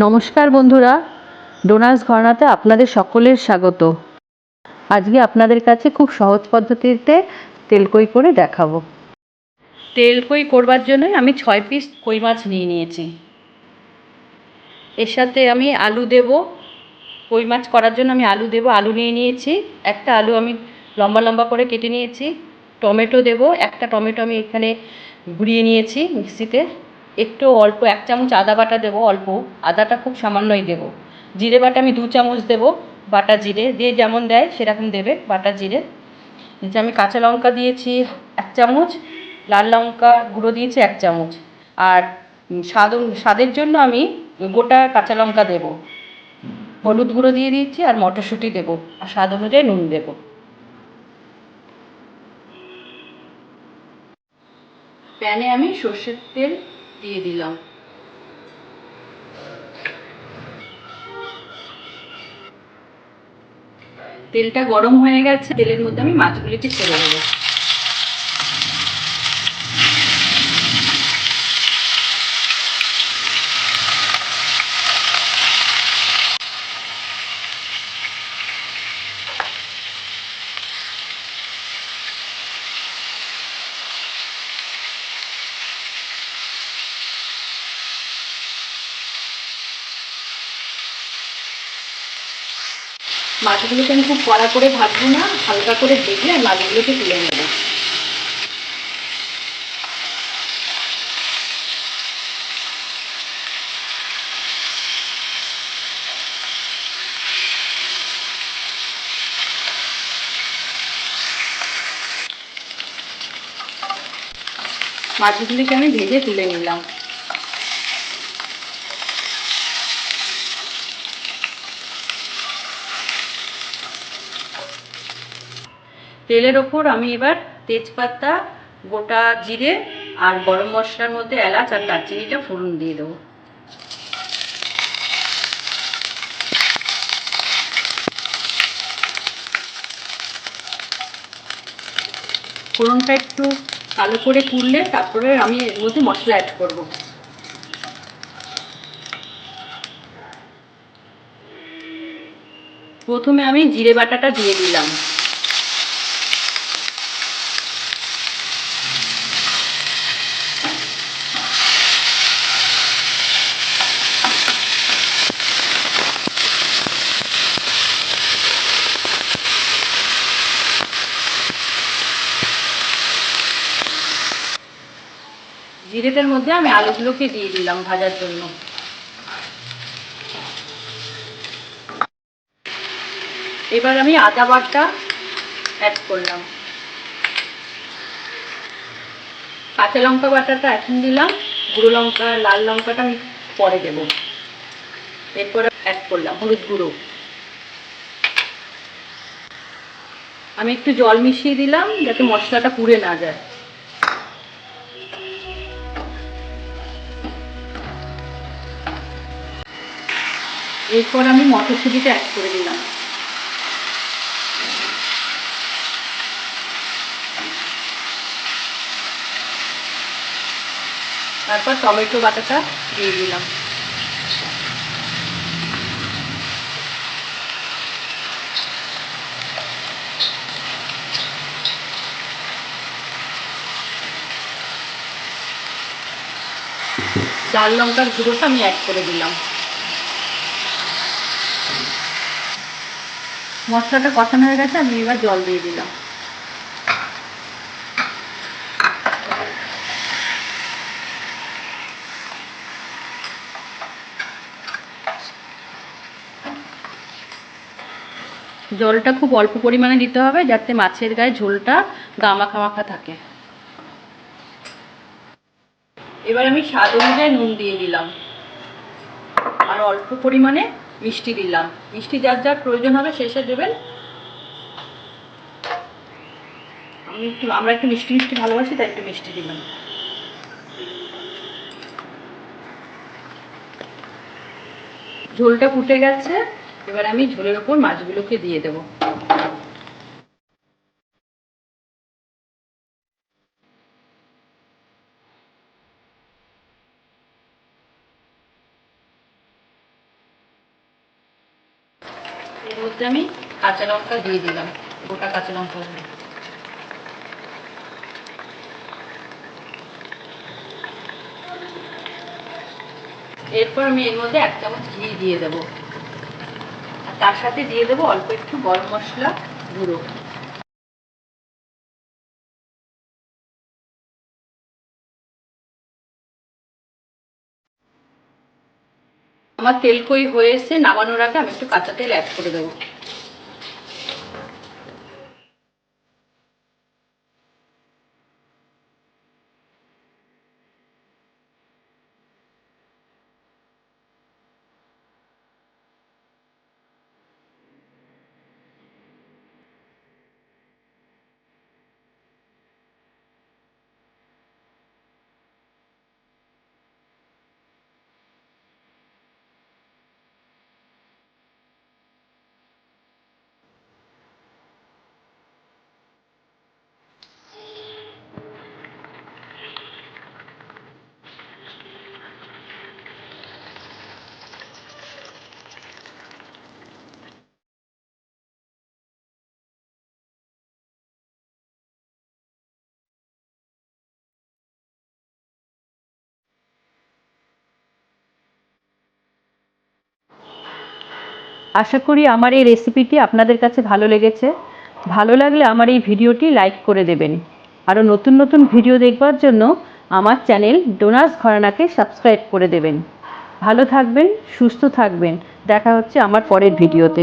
নমস্কার বন্ধুরা, ডোনাস ঘরানাতে আপনাদের সকলের স্বাগত। আজকে আপনাদের কাছে খুব সহজ পদ্ধতিতে তেলকই করে দেখাবো। তেলকই করবার জন্য আমি 6 পিস কই মাছ নিয়ে নিয়েছি। এর সাথে আমি আলু দেব। কই মাছ করার জন্য আমি আলু দেব। আলু নিয়ে নিয়েছি। একটা আলু আমি লম্বা লম্বা করে কেটে নিয়েছি। টমেটো দেব। একটা টমেটো আমি এখানে গুঁড়িয়ে নিয়েছি মিক্সিতে। একটু অল্প 1 চামচ আদা বাটা দেবো, অল্প, আদাটা খুব সামান্যই দেব। জিরে বাটা আমি 2 চামচ দেবো, বাটা জিরে, যে যেমন দেয় সেরকম দেবে বাটা জিরে। নিচে আমি কাঁচা লঙ্কা দিয়েছি 1 চামচ, লাল লঙ্কা গুঁড়ো দিয়েছি 1 চামচ, আর স্বাদের জন্য আমি গোটা কাঁচা লঙ্কা দেব। হলুদ গুঁড়ো দিয়ে দিয়েছি আর মটরশুঁটি দেবো, আর স্বাদ অনুযায়ী নুন দেবো। প্যানে আমি সর্ষের তেল দিয়ে দিলাম। তেলটা গরম হয়ে গেছে, তেলের মধ্যে আমি মাছগুলিকে ছেড়ে দেবো। মাছগুলোকে আমি খুব কড়া করে ভাজবো না, হালকা করে ভেজে মাছগুলোকে তুলে নেব। মাছগুলিকে আমি ভেজে তুলে নিলাম। তেলের ওপর আমি এবার তেজপাতা, গোটা জিরে আর গরম মশলার মধ্যে এলাচ আর দারচিনিটা ফোড়ন দিয়ে দেবো। ফোড়নটা একটু কালো করে পুড়লে তারপরে আমি এর মধ্যে মশলা অ্যাড করব। প্রথমে আমি জিরে বাটাটা দিয়ে দিলাম। জিরেটার মধ্যে আমি আলুগুলোকে দিয়ে দিলাম ভাজার জন্য। এবার আমি আদা বাটা অ্যাড করলাম। কাঁচা লঙ্কা বাটাটা এখন দিলাম, গুঁড়ো লঙ্কা লাল লঙ্কাটা আমি পরে দেবো। এরপরে অ্যাড করলাম হলুদ গুঁড়ো। আমি একটু জল মিশিয়ে দিলাম যাতে মশলাটা পুড়ে না যায়। এরপর আমি মটরশুঁটিটা অ্যাড করে দিলাম। তারপর টমেটো বাটাটা দিয়ে দিলাম। লাল লঙ্কার গুঁড়োটা আমি অ্যাড করে দিলাম। মশলাটা কষানো হয়ে গেছে, আমি এবার জল দিয়ে দিলাম। জলটা খুব অল্প পরিমাণে দিতে হবে যাতে মাছের গায়ে ঝোলটা গামাখা মাখা থাকে। এবার আমি স্বাদ অনুযায়ী নুন দিয়ে দিলাম আর অল্প পরিমাণে মিষ্টি দিলাম। মিষ্টি যার যার প্রয়োজন হবে শেষে দেবেন। আমরা একটু মিষ্টি মিষ্টি ভালোবাসি, তাই একটু মিষ্টি দিলাম। ঝোলটা ফুটে গেছে, এবার আমি ঝোলের ওপর মাছগুলোকে দিয়ে দেবো। এর মধ্যে আমি কাঁচা লঙ্কা দিয়ে দিলাম, গোটা কাঁচা লঙ্কা। এরপর আমি এর মধ্যে 1 চামচ ঘি দিয়ে দেবো, আর তার সাথে দিয়ে দেবো অল্প একটু গরম মশলা গুঁড়ো। আমার তেলকই হয়ে এসে, নামানোর আগে আমি একটু কাঁচা তেল অ্যাড করে দেবো। আশা করি আমার এই রেসিপিটি আপনাদের কাছে ভালো লেগেছে। ভালো লাগলে আমার এই ভিডিওটি লাইক করে দেবেন। আরও নতুন নতুন ভিডিও দেখবার জন্য আমার চ্যানেল ডোনাস ঘরানাকে সাবস্ক্রাইব করে দেবেন। ভালো থাকবেন, সুস্থ থাকবেন। দেখা হচ্ছে আমার পরের ভিডিওতে।